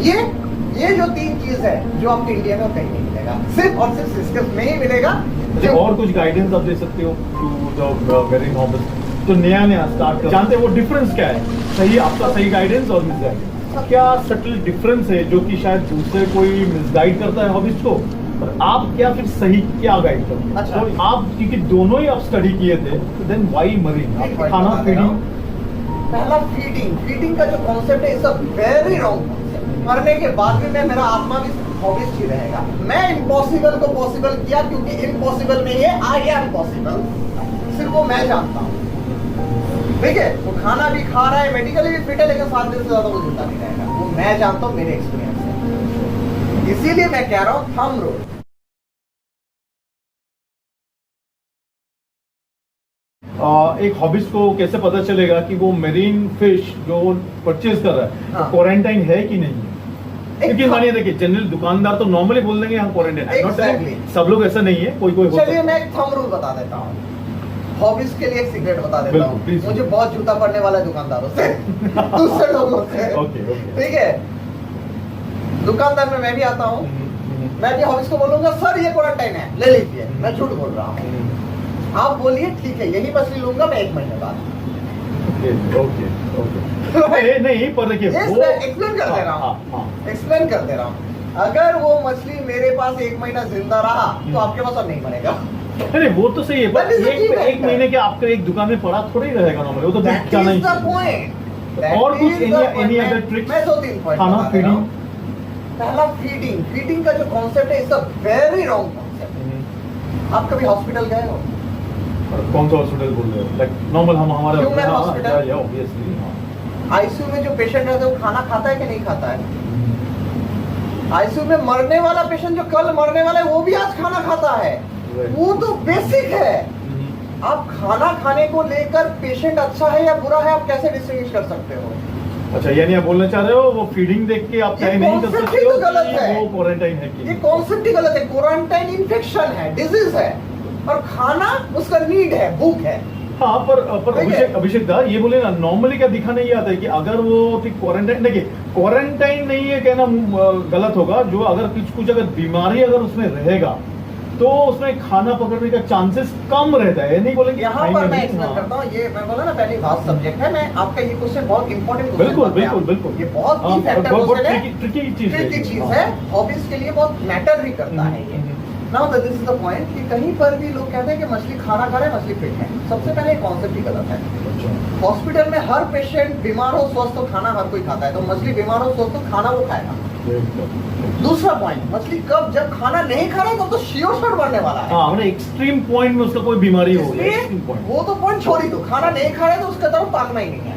ये जो 3 चीज है जो आपको इंडिया में कहीं नहीं मिलेगा, सिर्फ और सिर्फ सिस्कस में ही मिलेगा। और कुछ गाइडेंस आप दे सकते हो टू द मेरिन हॉबीज तो नया स्टार्ट कर जानते हैं वो डिफरेंस क्या है, सही आपका सही गाइडेंस और मिसगाइडेंस, क्या सटल डिफरेंस है जो कि शायद दूसरे कोई मिसगाइड करता है हॉबीज को और आप क्या फिर सही क्या गाइड करते हैं? अच्छा। तो आप क्योंकि दोनों ही आप स्टडी किए थे तो देन व्हाई मरीन? आप खाना फीडिंग, पहला फीडिंग का जो कॉन्सेप्ट है it's a very wrong concept. मरने के बाद भी मेरा आत्मा भी हॉबीज ही रहेगा। मैं इम्पॉसिबल को पॉसिबल किया क्योंकि इम्पॉसिबल में ये आई एम पॉसिबल, सिर्फ वो मैं जानता हूँ। ठीक है, वो खाना भी खा रहा है, मेडिकली भी फिट है, लेकिन 7 दिन से ज्यादा वो जिंदा नहीं रहेगा। वो मैं जानता हूँ, मेरे एक्सपीरियंस से। इसीलिए मैं कह रहा हूँ थंब रूल। एक हॉबीज को कैसे पता चलेगा कि वो मेरीन फिश जो परचेज कर रहा है हाँ। क्वारंटाइन है कि नहीं है? क्योंकि मानिए देखिए जनरल दुकानदार तो नॉर्मली बोल देंगे हम क्वारंटाइन है, Exactly. सब लोग ऐसा नहीं है, कोई कोई चलिए मैं एक थंब रूल बता देता हूँ, हॉबीज के लिए एक सीक्रेट बता देता बिल्कुल, हूँ। please. मुझे बहुत जूता पड़ने वाला है दुकानदारों से दूसरे लोगों से। ओके ठीक है, दुकानदार में मैं भी आता हूँ, मैं भी हॉबीज को बोलूंगा सर ये क्वारंटाइन है, ले लीजिए, मैं झूठ बोल रहा हूँ। आप बोलिए ठीक है यही मछली लूंगा मैं 1 महीने बाद। ओके नहीं पर देखिए एक्सप्लेन कर दे रहा हूँ, एक्सप्लेन कर दे रहा हूँ। अगर वो मछली मेरे पास 1 महीना जिंदा रहा तो आपके पास अब नहीं बनेगा। अरे वो तो सही है पर That is the key एक factor. महीने के आपके एक दुकान में पड़ा थोड़ी रहेगा नॉर्मली, वो तो That जाना is ही the चाहिए। point. और कुछ That is the any point. other tricks? मैं 2-3 पॉइंट खाना बता दे रहा फीडिंग, हूँ। पहला फीडिंग का जो कॉन्सेप्ट है it's a very wrong concept. आप कभी हॉस्पिटल गए हो? कौन सा हॉस्पिटल बोल रहे हो? लाइक नॉर्मल हम हमारे Human hospital? या ऑब्वियसली आईसीयू में जो पेशेंट रहता है वो खाना खाता है कि नहीं खाता है? आईसीयू में मरने वाला पेशेंट जो कल मरने वाला है वो भी आज खाना खाता है। वो तो बेसिक है। आप खाना खाने को लेकर पेशेंट अच्छा है या बुरा है आप कैसे डिस्टिंग्विश कर सकते हो? अच्छा यानी आप बोलना चाह रहे हो वो फीडिंग देख के आप ये तय नहीं कर concept सकते ही हो तो गलत कि है। वो क्वारंटाइन है कि ये कॉन्सेप्ट ही गलत है। क्वारंटाइन इन्फेक्शन है, डिजीज है, और खाना उसका नीड है, भूख है। हाँ पर ठीक है। अभिषेक दा ये बोले ना नॉर्मली क्या दिखा नहीं आता है कि अगर वो क्वारंटाइन देखिए क्वारंटाइन नहीं है कहना गलत होगा, जो अगर कुछ अगर बीमारी अगर उसमें रहेगा तो उसमें खाना पकड़ने का चांसेस कम रहता है, नहीं बोलेंगे यहाँ पर मैं एक्सप्लेन करता हूँ। ये मैं बोला ना पहली बात सब्जेक्ट है। मैं आपका ये क्वेश्चन बहुत इंपॉर्टेंट बिल्कुल ये बहुत की फैक्टर बहुत है, ट्रिकी चीज है। हॉबीज के लिए बहुत मैटर भी करता है ये। Now this is the point कि कहीं पर भी लोग कहते हैं कि मछली खाना खा रहे हैं, मछली फिट है। सबसे पहले कॉन्सेप्ट ही गलत है। हॉस्पिटल में हर पेशेंट बीमार हो स्वस्थ हो खाना हर कोई खाता है, तो मछली बीमार हो स्वस्थ हो खाना वो खाएगा। दूसरा पॉइंट, मछली कब जब खाना नहीं खा रहा तब तो श्योर शॉट बढ़ने वाला है। हाँ एक्सट्रीम पॉइंट में उसका कोई बीमारी हो वो तो पॉइंट छोड़ ही दो, खाना नहीं खा रहा है तो उसके तरफ ताकना ही नहीं है।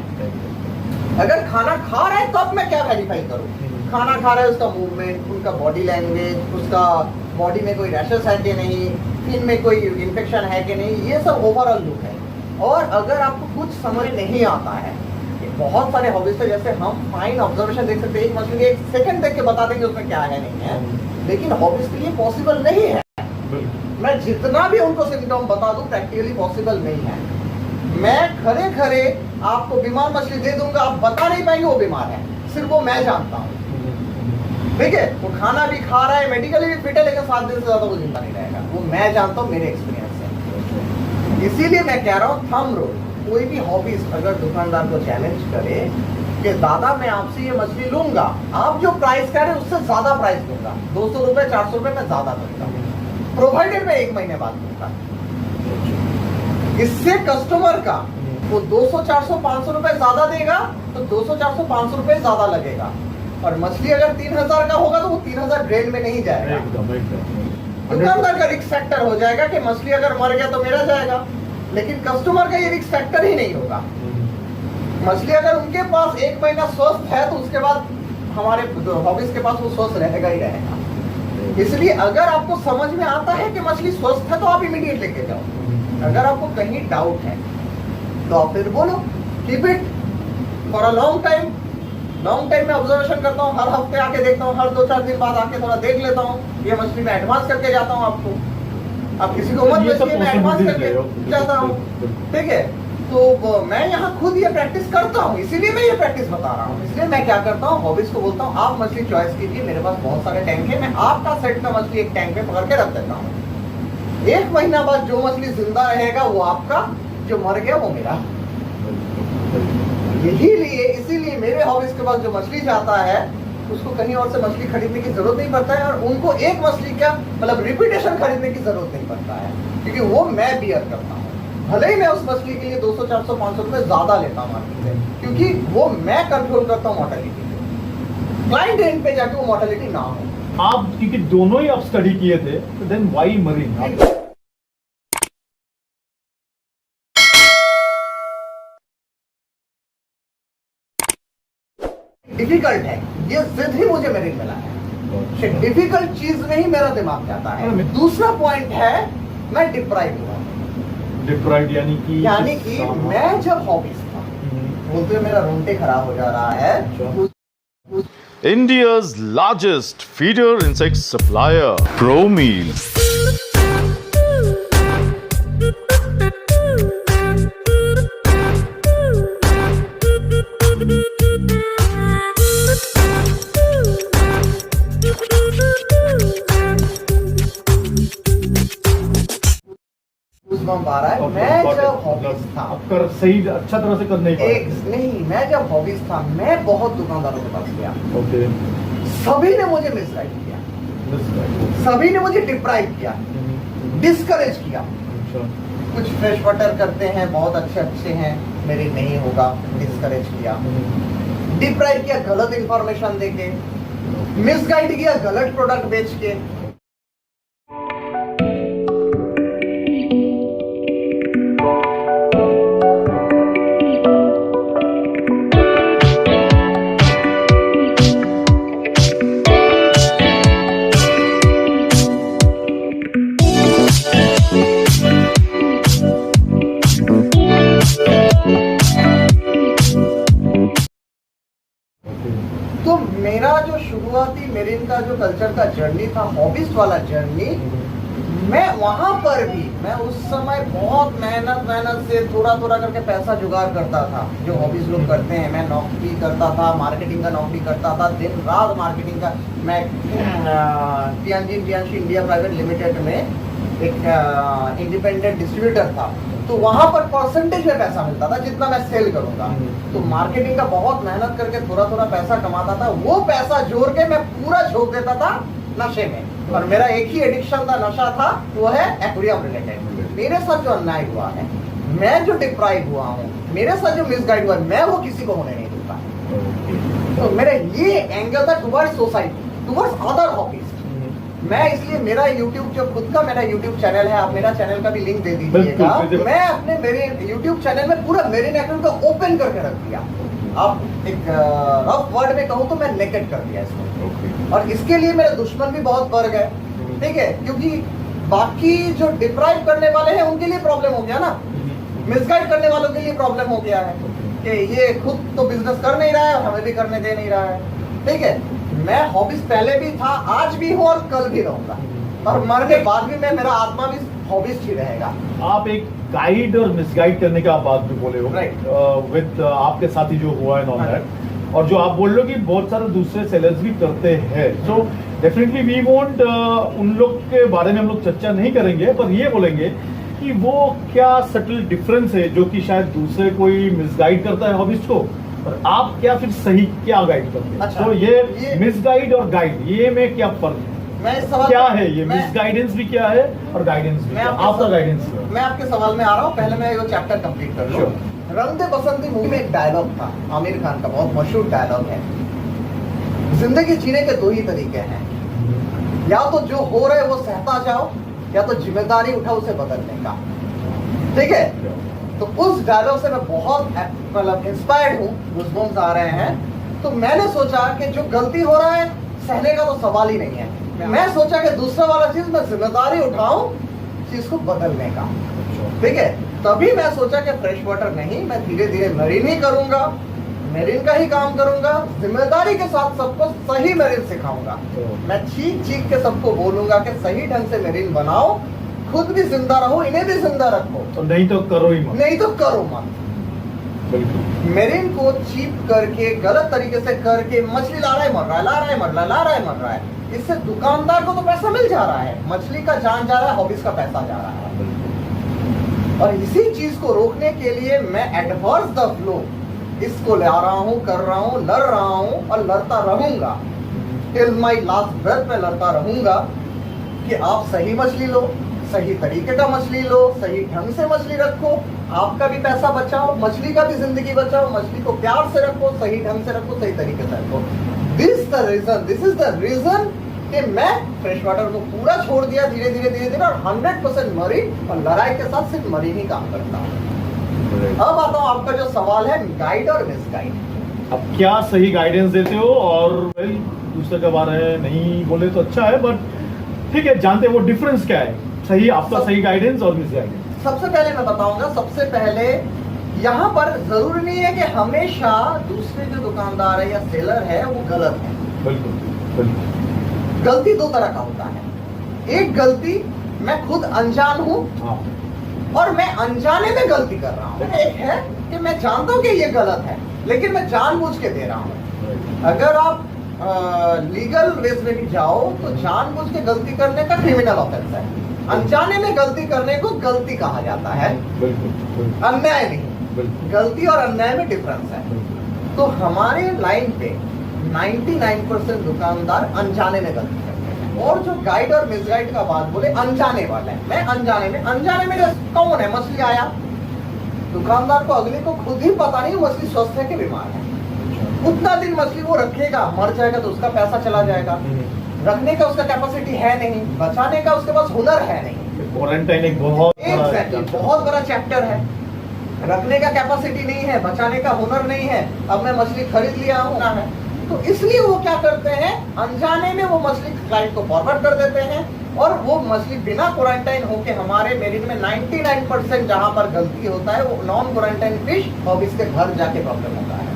अगर खाना खा रहा है तब मैं क्या वेरीफाई करूँ? खाना खा रहा है उसका मूवमेंट, उनका बॉडी लैंग्वेज, उसका बॉडी में कोई रैशेस है कि नहीं, स्किन में कोई इन्फेक्शन है कि नहीं, ये सब ओवरऑल लुक है। और अगर आपको कुछ समझ नहीं आता है, बहुत सारे हॉबीज है जैसे हम फाइन ऑब्जर्वेशन देख सकते हैं, एक मछली एक सेकंड देख के बता देंगे उसमें क्या है नहीं है, लेकिन हॉबीज के लिए पॉसिबल नहीं है। मैं जितना भी उनको सिम्टम बता दूं प्रैक्टिकली पॉसिबल नहीं है। मैं खरे खरे आपको बीमार मछली दे दूंगा, आप बता नहीं पाएंगे वो बीमार है, सिर्फ वो मैं जानता हूँ। ठीक है, वो खाना भी खा रहा है, मेडिकली भी फिट है, लेकिन 7 दिन से ज्यादा वो जिंदा नहीं रहेगा। वो मैं जानता हूँ, मेरे एक्सपीरियंस से। इसीलिए मैं कह रहा हूँ थंब रूल। कोई भी हॉबीज अगर दुकानदार को चैलेंज करे कि दादा मैं आपसे ये मछली लूंगा, आप जो प्राइस कह रहे हैं उससे ज्यादा प्राइस दूंगा, 200 रुपए 400 रुपए मैं ज्यादा दूंगा, प्रोवाइडेड मैं 1 महीने बाद दूंगा। इससे कस्टमर का वो 200 400 500 रुपए ज्यादा देगा तो 200 400 500 रुपए ज्यादा लगेगा। और मछली अगर 3000 का होगा तो वो 3000 ग्रेड में नहीं जाएगा। दुकानदार का रिस्क फैक्टर हो जाएगा कि मछली अगर मर गया तो मेरा जाएगा, लेकिन कस्टमर का ये रिस्क फैक्टर ही नहीं होगा। मछली अगर उनके पास 1 महीना स्वस्थ है तो उसके बाद हमारे हॉबीज के पास वो स्वस्थ रहेगा ही रहेगा। इसलिए अगर आपको समझ में आता है कि मछली स्वस्थ है तो आप इमीडिएट लेके जाओ। अगर आपको कहीं डाउट है तो आप फिर बोलो keep it for a long time. Long time में ऑब्जर्वेशन करता हूँ, हर हफ्ते आके देखता हूँ, हर 2-4 दिन बाद आके थोड़ा देख लेता हूँ। ये मछली में एडवांस करके जाता हूँ आपको, आप किसी को मत बेचिए, मैं एडवांस करके जाता हूँ। ठीक है, मैं यहाँ खुद ये प्रैक्टिस करता हूँ, इसीलिए मैं ये प्रैक्टिस बता रहा हूँ। इसलिए मैं क्या करता हूँ, हॉबीज को बोलता हूँ आप मछली चॉइस कीजिए, मेरे पास बहुत सारे टैंक है, मैं आपका सेट का मछली एक टैंक में पकड़ के रख देता हूँ। 1 महीना बाद जो मछली जिंदा रहेगा वो आपका, जो मर गया वो मेरा। इसीलिए मेरे हॉबीज के पास जो मछली जाता है उसको कहीं और से मछली खरीदने की जरूरत नहीं पड़ता है, और उनको एक मछली का मतलब रिपीटेशन खरीदने की जरूरत नहीं पड़ता है, क्योंकि वो मैं बियर करता हूँ। भले ही मैं उस मछली के लिए 200, 400, 500 रुपए ज्यादा लेता हूँ मार्केट से, क्योंकि वो मैं कंट्रोल करता हूँ मोर्टेलिटी को, क्लाइंट एंड पे जाके वो मोर्टेलिटी ना हो। आप क्योंकि दोनों ही आप स्टडी किए थे, तो देन व्हाई मरीन? डिफिकल्ट है, ये जिद ही मुझे मेरिन मिला है। डिफिकल्ट चीज में ही मेरा दिमाग जाता है। दूसरा पॉइंट है, मैं डिप्राइव हुआ। डिप्राइव यानी कि मैं जब हॉबीज था, बोलते मेरा रोंगटे खराब हो जा रहा है। India's largest feeder insect supplier, ProMeal. आ रहा है। मैं जब हॉबीज था, कर सही अच्छा तरह से कर नहीं पाया। नहीं, मैं जब हॉबीज था, मैं बहुत दुकानदारों के पास गया। ओके। सभी ने मुझे मिसगाइड किया, सभी ने मुझे डिप्राइव किया, डिस्करेज किया। अच्छा। कुछ फ्रेश वाटर करते हैं, बहुत अच्छे हैं, मेरे नहीं होगा, डिस्करेज किया, डिप्राइव किया गलत इंफॉर्मेशन देके, मिसगाइड किया गलत प्रोडक्ट बेच के। तो मेरा जो शुरुआती मेरिन का जो कल्चर का जर्नी था, हॉबीज वाला जर्नी, मैं वहां पर भी मैं उस समय बहुत मेहनत से थोड़ा करके पैसा जुगाड़ करता था, जो हॉबीज लोग करते हैं। मैं नौकरी करता था, मार्केटिंग का नौकरी करता था, दिन रात मार्केटिंग का। मैं टियानजिन इंडिया प्राइवेट लिमिटेड में एक इंडिपेंडेंट डिस्ट्रीब्यूटर था, तो वहां पर परसेंटेज में पैसा मिलता था जितना मैं सेल करूंगा। तो मार्केटिंग का बहुत मेहनत करके थोड़ा पैसा कमाता था, वो पैसा जोड़ के मैं पूरा झोंक देता था नशे में। और मेरा एक ही एडिक्शन था, नशा था, वो है एक्वेरियम रिलेटेड। मेरे साथ जो अन्याय हुआ है, मैं जो डिप्राइव हुआ हूँ, मेरे साथ जो मिसगाइड हुआ है, मैं वो किसी को होने नहीं दूंगा। तो मेरा ये एंगल था towards society, towards other hobbies. मैं इसलिए मेरा YouTube जो खुद का मेरा YouTube चैनल है, आप मेरा चैनल का भी लिंक दे दीजिएगा। मैं अपने मेरे YouTube चैनल में पूरा मेरिन अकाउंट को ओपन करके रख दिया। आप एक रफ वर्ड में कहूँ तो मैं नेकेड कर दिया इसको। और इसके लिए मेरे दुश्मन भी बहुत बढ़ गए, ठीक है, क्योंकि बाकी जो डिप्राइव करने वाले हैं उनके लिए प्रॉब्लम हो गया ना, मिसगाइड करने वालों के लिए प्रॉब्लम हो गया है कि ये खुद तो बिजनेस कर नहीं रहा है और हमें भी करने दे नहीं रहा है, ठीक है। मैं हॉबीज पहले भी था, आज भी हूँ और कल भी रहूंगा, और मरने बाद भी मैं, मेरा आत्मा भी हॉबीज ही रहेगा। आप एक गाइड और मिसगाइड करने का आप बात जो बोले हो, विद आपके साथ ही जो हुआ है नॉन दैट, और जो आप बोल रहे हो कि बहुत सारे दूसरे सेलर्स भी करते हैं, सो डेफिनेटली वी वोंट उन लोग के बारे में हम लोग चर्चा नहीं करेंगे, पर ये बोलेंगे कि वो क्या सटल डिफरेंस है जो कि शायद दूसरे कोई मिसगाइड करता है हॉबीज को, और आप क्या फिर सही क्या गाइड करते हैं। अच्छा, तो ये मिसगाइड और गाइड, ये में क्या फर्क है? मैं इस सवाल क्या है ये मिसगाइडेंस भी क्या है और गाइडेंस भी? आपका गाइडेंस मैं आपके सवाल में आ रहा हूँ, पहले मैं ये चैप्टर कंप्लीट कर लूं। रंग दे बसंती मूवी में एक डायलॉग था आमिर खान का, बहुत मशहूर डायलॉग है, जिंदगी जीने के 2 ही तरीके हैं, या तो जो हो रहा है वो सहता जाओ, या तो जिम्मेदारी उठाओ उसे बदलने का, ठीक है। तो उस डायलॉग से मैं बहुत मतलब इंस्पायर्ड हूँ, गूज़बम्स आ रहे हैं। तो मैंने सोचा कि जो गलती हो रहा है सहने का तो सवाल ही नहीं है, मैं सोचा कि दूसरा वाला चीज मैं जिम्मेदारी उठाऊं चीज को बदलने का, ठीक है। तभी मैं सोचा कि फ्रेश वाटर नहीं, मैं धीरे धीरे मेरिन ही करूंगा, मेरिन का ही काम करूंगा, जिम्मेदारी के साथ सबको सही मेरिन सिखाऊंगा। मैं चीख के सबको बोलूंगा कि सही ढंग से मेरिन बनाओ, खुद भी जिंदा रहो, इन्हें भी जिंदा रखो, तो नहीं तो करो ही मत, नहीं तो करो मत। बिल्कुल। मेरिन को चीप करके गलत तरीके से करके मछली ला रहा है मर रहा है, ला रहा है मर रहा है, ला रहा है मर रहा है। इससे दुकानदार को तो पैसा मिल जा रहा है, मछली का जान जा रहा है, हॉबीज का पैसा जा रहा है। और इसी चीज को रोकने के लिए मैं एडवर्स द फ्लो इसको ला रहा हूँ, कर रहा हूँ, लड़ रहा हूँ और लड़ता रहूंगा टिल माई लास्ट ब्रेथ में लड़ता रहूंगा कि आप सही मछली लो, सही तरीके का मछली लो, सही ढंग से मछली रखो, आपका भी पैसा बचाओ, मछली का भी जिंदगी बचाओ, मछली को प्यार से रखो, सही ढंग से रखो, सही तरीके से रखो। दिस इज द रीजन कि मैं फ्रेश वाटर को पूरा छोड़ दिया धीरे धीरे और 100% मरीन और लड़ाई के साथ सिर्फ मरीन ही काम करता हूँ। अब आता हूँ आपका जो सवाल है गाइड और मिसगाइड। अब क्या सही गाइडेंस देते हो? और वेल दूसरे के बारे में नहीं बोले तो अच्छा है, बट ठीक है, जानते हैं वो डिफरेंस क्या है, सही आपका सही गाइडेंस और मिस गाइडेंस। सबसे पहले मैं बताऊंगा, सबसे पहले यहाँ पर जरूरी नहीं है कि हमेशा दूसरे जो दुकानदार है या सेलर है वो गलत है। बिल्कुल बिल्कुल। गलती दो तरह का होता है। एक गलती मैं खुद अनजान हूँ हाँ। और मैं अनजाने में गलती कर रहा हूँ। एक है कि मैं जानता हूँ कि ये गलत है लेकिन मैं जानबूझ के दे रहा हूँ। अगर आप लीगल वेज में भी जाओ तो जानबूझ के गलती करने का क्रिमिनल ऑफेंस है। अनजाने में गलती करने को गलती कहा जाता है, बिल्कुल अन्याय नहीं। गलती और अन्याय में डिफरेंस है। तो हमारे लाइन पे 99% दुकानदार अनजाने में गलती करते हैं। और जो गाइड और मिसगाइड का बात बोले अनजाने वाला है, मैं अनजाने में कौन है? मछली आया, दुकानदार को अगले को खुद ही पता नहीं मछली स्वस्थ है कि बीमार है। उतना दिन मछली वो रखेगा, मर जाएगा तो उसका पैसा चला जाएगा। रखने का उसका कैपेसिटी है नहीं, बचाने का उसके पास हुनर है नहीं। क्वारंटाइन एक बहुत बड़ा चैप्टर है। रखने का कैपेसिटी नहीं है, बचाने का हुनर नहीं है। अब मैं मछली खरीद लिया हूँ ना है, तो इसलिए वो क्या करते हैं, अनजाने में वो मछली क्लाइंट को फॉरवर्ड कर देते हैं और वो मछली बिना क्वारंटाइन होके हमारे मेरिन में 99% जहाँ पर गलती होता है वो नॉन क्वारंटाइन फिश और इसके घर जाके प्रॉब्लम होता है।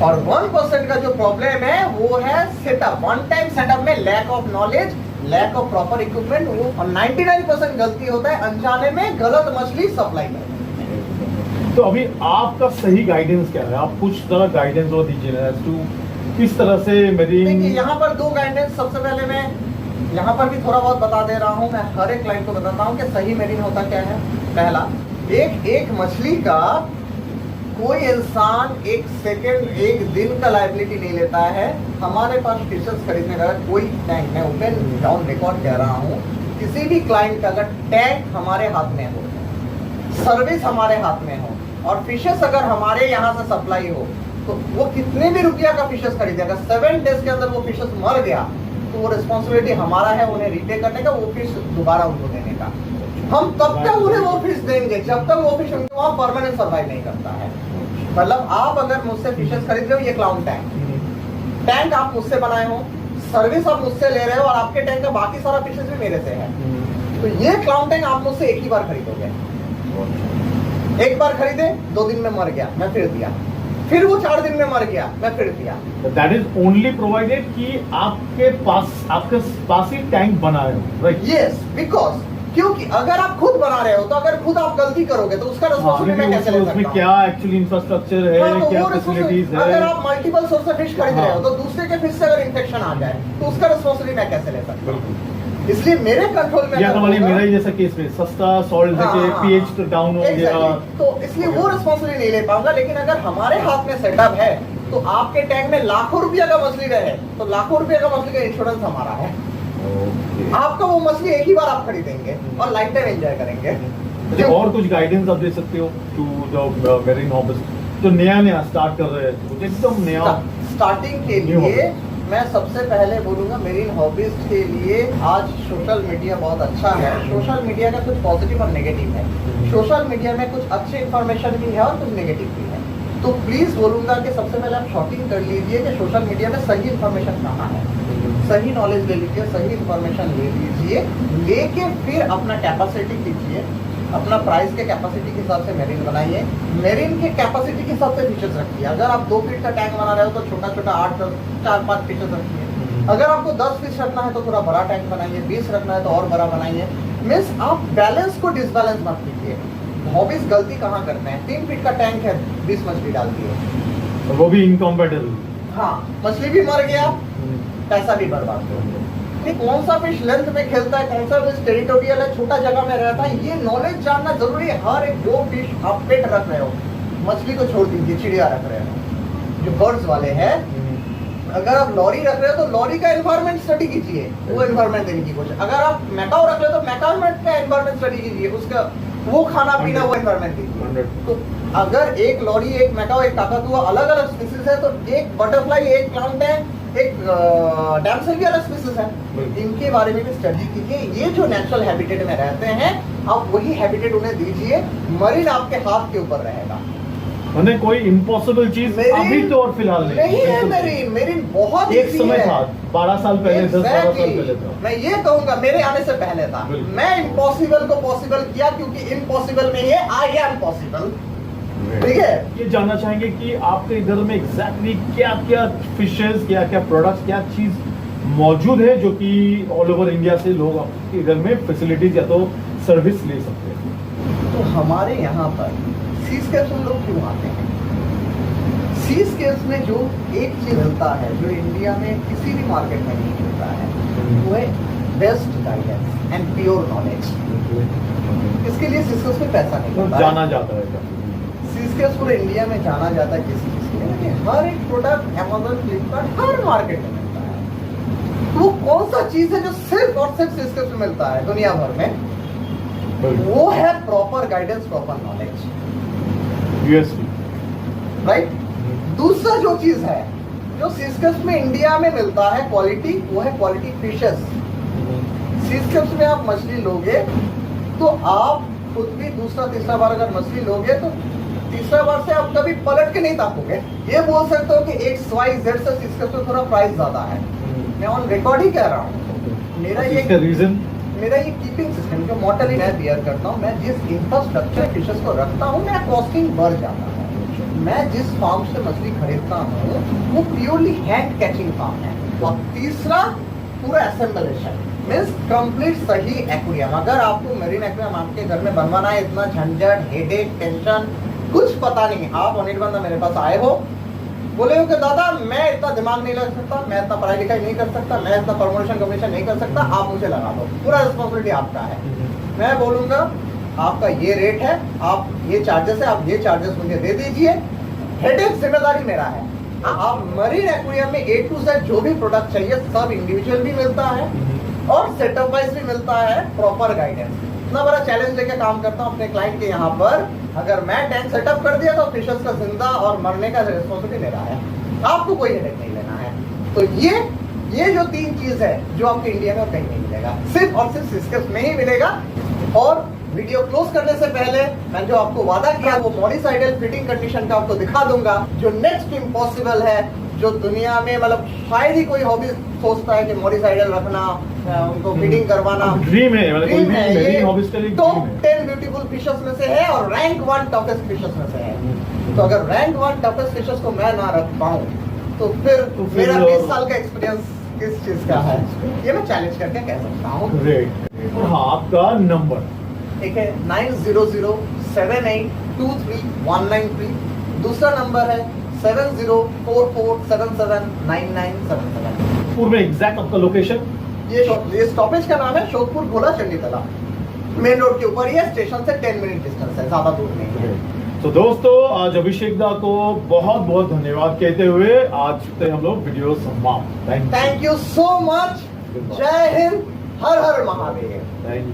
और 1% का जो प्रॉब्लम है वो है सेटअप, वन टाइम सेटअप में lack of knowledge, lack of proper equipment. वो और 99% गलती होता है अनजाने में गलत मछली सप्लाई करने। तो अभी आपका सही गाइडेंस क्या है? आप कुछ तरह गाइडेंस और दीजिए ना टू किस तरह से मेरी। देखिए यहाँ पर दो गाइडेंस, सबसे पहले मैं यहाँ पर भी थोड़ा बहुत बता दे रहा हूँ। मैं हर एक क्लाइंट को बताता हूँ कि सही मेरीन होता क्या है। पहला, एक मछली का कोई इंसान एक सेकंड एक दिन का लायबिलिटी नहीं लेता है। हमारे पास फिशेस खरीदने का कोई टैंक, मैं ओपन डाउन रिकॉर्ड कह रहा हूँ, किसी भी क्लाइंट का अगर टैंक हमारे हाथ में हो, सर्विस हमारे हाथ में हो और फिशेस अगर हमारे यहाँ से सप्लाई हो तो वो कितने भी रुपया का फिशेस खरीदेगा, 7 डेज के अंदर वो फिशेस मर गया तो वो रिस्पॉन्सिबिलिटी हमारा है उन्हें रीपे करने का, वो फिश दोबारा उनको देने का। हम तब तक उन्हें वो फिश देंगे जब तक वो फिश उनके वहाँ परमानेंट सर्वाइव नहीं करता है। मतलब आप अगर मुझसे फिशेस खरीद रहे हो, ये क्लाउन टैंक आप मुझसे बनाए हो, सर्विस आप मुझसे ले रहे हो और आपके टैंक का बाकी सारा फिशेस भी मेरे से है, तो ये क्लाउन टैंक आप मुझसे एक ही बार खरीदोगे। एक बार खरीदे, 2 दिन में मर गया, मैं फिर दिया, फिर वो 4 दिन में मर गया, मैं फिर दिया। दैट इज ओनली प्रोवाइडेड कि आपके पास ही टैंक बनाए हो, राइट? यस, बिकॉज क्योंकि अगर आप खुद बना रहे हो तो अगर खुद आप गलती करोगे तो उसका रिस्पांसिबिलिटी मैं कैसे ले सकता हूं? क्या एक्चुअली इंफ्रास्ट्रक्चर है, क्या फैसिलिटीज है? अगर आप मल्टीपल सोर्स से फिश खरीद रहे हो तो दूसरे के फिश से अगर इंफेक्शन आ जाए तो उसका रिस्पांसिबिलिटी मैं कैसे ले सकता हूं? इसलिए मेरे कंट्रोल में या तो मेरा ही जैसा केस में सस्ता सॉल्ट है, पीएच तो डाउन हो गया, तो इसलिए वो रिस्पांसिबिलिटी नहीं ले पाऊंगा। लेकिन अगर हमारे हाथ में सेटअप है तो आपके टैंक में लाखों रुपया का मछली रहे तो लाखों रुपया का मछली का इंश्योरेंस हमारा है। आपका वो मछली एक ही बार आप खरीदेंगे और लाइफ टाइम एंजॉय करेंगे। और कुछ गाइडेंस आप दे सकते हो टू द मेरिन हॉबिस्ट जो नया स्टार्ट कर रहे हैं, एकदम नया स्टार्टिंग के लिए मैं सबसे पहले बोलूंगा मेरीन हॉबिस्ट के लिए आज सोशल मीडिया बहुत अच्छा है। सोशल मीडिया का कुछ पॉजिटिव और नेगेटिव है। सोशल मीडिया में कुछ अच्छे इन्फॉर्मेशन भी है और कुछ नेगेटिव भी है। तो प्लीज बोलूंगा कि सबसे पहले आप शॉर्टिंग कर लीजिए कि सोशल मीडिया में सही इन्फॉर्मेशन कहाँ है, सही नॉलेज ले लीजिए, सही इन्फॉर्मेशन ले लीजिए, लेके फिर अपना कैपेसिटी कीजिए, अपना प्राइस के कैपेसिटी के हिसाब से मेरीन बनाइए, मेरीन के कैपेसिटी के हिसाब से फिशेस रखिए। अगर आप 2 फीट का टैंक बना रहे हो तो छोटा छोटा 4-5 फिशेस रखिए। अगर आपको 10 फिश रखना है तो थोड़ा बड़ा टैंक बनाइए, 20 रखना है तो और बड़ा बनाइए। मीन्स आप बैलेंस को डिसबैलेंस मत कीजिए। हॉबीज गलती कहाँ करते हैं? 3 फीट का टैंक है, 20 मछली डाल दी है, वो भी इनकॉम्पेटेबल। हाँ मछली भी मर गया, पैसा भी बर्बाद हो गया। ये कौन सा फिश लेंथ में खेलता है, कौन सा फिश टेरिटोरियल है, छोटा जगह में रहता है, ये नॉलेज जानना जरूरी है। हर एक जो फिश आप पेट रख रहे हो, मछली को छोड़ दीजिए, चिड़िया रख रहे हो, जो बर्ड्स वाले हैं, अगर आप लॉरी रख रहे हो तो लॉरी का एनवायरनमेंट स्टडी कीजिए, वो एनवायरनमेंट देने की कोशिश। अगर आप मैकाओ रख रहे हो तो मैकाओ का एनवायरनमेंट स्टडी कीजिए, उसका वो खाना पीना वो एनवायरनमेंट दीजिए। तो अगर एक लॉरी, एक मैकाओ, एक काकातुआ अलग अलग स्पीसीज है, तो एक बटरफ्लाई, एक प्लांट है, एक डैमसेल भी अलग स्पीसीज है, इनके बारे में भी स्टडी कीजिए। ये जो नेचुरल हैबिटेट में रहते हैं, आप वही हैबिटेट उन्हें दीजिए, मरीन आपके हाथ के ऊपर रहेगा। मैंने कोई इम्पॉसिबल चीज अभी तो और फिलहाल नहीं है। मेरी बहुत एक समय था, 12 साल पहले, 10-12 साल पहले था। मैं ये कहूंगा मेरे आने से पहले था। मैं इम्पॉसिबल को पॉसिबल किया, क्योंकि इम्पॉसिबल में ये आई एम पॉसिबल। ठीक है, ये जानना चाहेंगे कि आपके इधर में एग्जैक्टली क्या क्या फिशेस, क्या क्या प्रोडक्ट्स, क्या चीज मौजूद है जो कि ऑल ओवर इंडिया से लोग आपके इधर में फैसिलिटीज या तो सर्विस ले सकते हैं? तो हमारे यहाँ पर सीस्केप्स में लोग क्यों आते हैं? सीस्केप्स में जो एक चीज मिलता है जो इंडिया में किसी भी मार्केट में नहीं मिलता है, वो है best guidance and pure knowledge. इसके लिए सीस्केप्स में पैसा नहीं मिलता, जाना जाता है। सीस्केप्स पूरे इंडिया में जाना जाता है किस चीज के लिए? हर एक प्रोडक्ट अमेज़न, फ्लिपकार्ट, हर मार्केट में मिलता है। तो वो कौन सा चीज है जो सिर्फ और सिर्फ सीस्केप्स में मिलता है दुनिया भर में? वो है proper guidance, proper knowledge, USP, right. दूसरा जो चीज है जो सीस्केप्स में इंडिया में मिलता है क्वालिटी, वो है क्वालिटी फिशेस। सीस्केप्स में आप मछली लोगे तो आप खुद भी दूसरा तीसरा बार अगर मछली लोगे तो तीसरा बार से आप कभी पलट के नहीं ताकोगे। ये बोल सकते हो कि XYZ से सीस्केप्स में थोड़ा प्राइस ज्यादा है। मैं ऑन रिकॉर्ड ही कह रहा हूँ। मेरा ये कीपिंग सिस्टम जो मॉडल मैं बियर करता हूँ, मैं जिस इंफ्रास्ट्रक्चर फिशेस को रखता हूँ, मेरा कॉस्टिंग बढ़ जाता है। मैं जिस फार्म से मछली खरीदता हूँ वो प्योरली हैंड कैचिंग फार्म है। और तीसरा पूरा असेंबलेशन मीन्स कंप्लीट सही एक्वेरियम। अगर आपको मरीन एक्वेरियम आपके घर में बनवाना है, इतना झंझट, हेडेक, टेंशन कुछ पता नहीं। आप ऑनिट बंदा मेरे पास आए हो, बोले हो कि दादा मैं इतना दिमाग नहीं लगा सकता, मैं इतना पढ़ाई लिखाई नहीं कर सकता, मैं इतना प्रमोशन कमीशन नहीं कर सकता, आप मुझे लगा दो, पूरा रिस्पॉन्सिबिलिटी आपका है। मैं बोलूंगा आपका ये रेट है, आप ये चार्जेस है, आप ये चार्जेस मुझे दे दीजिए, हेडेक जिम्मेदारी मेरा है। आप मरीन एक्वेरियम में A to Z जो भी प्रोडक्ट चाहिए सब इंडिविजुअल भी मिलता है और सेटअप वाइज भी मिलता है, प्रॉपर गाइडेंस। इतना बड़ा चैलेंज लेके काम करता हूँ अपने क्लाइंट के यहाँ पर। अगर मैं टैंक सेटअप कर दिया तो फिशेस का जिंदा और मरने का रिस्पॉन्सिबिलिटी मेरा है, आपको कोई हेडेक नहीं लेना है। तो ये जो 3 चीज है जो आपके इंडिया में कहीं नहीं मिलेगा, सिर्फ और सिर्फ सीस्केप्स में ही मिलेगा। और वीडियो क्लोज करने से पहले मैं जो आपको वादा किया वो मॉडिसाइडल फिटिंग कंडीशन का आपको दिखा दूंगा, जो नेक्स्ट इम्पॉसिबल है, जो दुनिया में मतलब शायद ही कोई हॉबी सोचता है कि मॉडिसाइडल रखना, उनको फीडिंग करवाना ड्रीम है, मतलब कोई भी मेरी हॉबीज के लिए टॉप 10 ब्यूटीफुल फिशेस में से है और रैंक 1 टफेस्ट फिशेस में से है। तो अगर रैंक 1 टफेस्ट फिशेस को मैं ना रख पाऊं तो फिर मेरा 20 साल का एक्सपीरियंस किस चीज का है, ये मैं चैलेंज करके कह सकता हूँ। हाँ, आपका नंबर एक है 9007823193, दूसरा नंबर है 7044779977। पूर्व में एग्जैक्ट आपका लोकेशन? ये स्टॉपेज का नाम है शोधपुर घोला चंडी तालाब, मेन रोड के ऊपर ही है, स्टेशन से 10 मिनट डिस्टेंस है, ज्यादा दूर नहीं है। तो दोस्तों आज अभिषेक दा को बहुत बहुत धन्यवाद कहते हुए आज से हम लोग वीडियो समाप्त। Thank you so much. जय हिंद, हर हर महादेव। Thank you.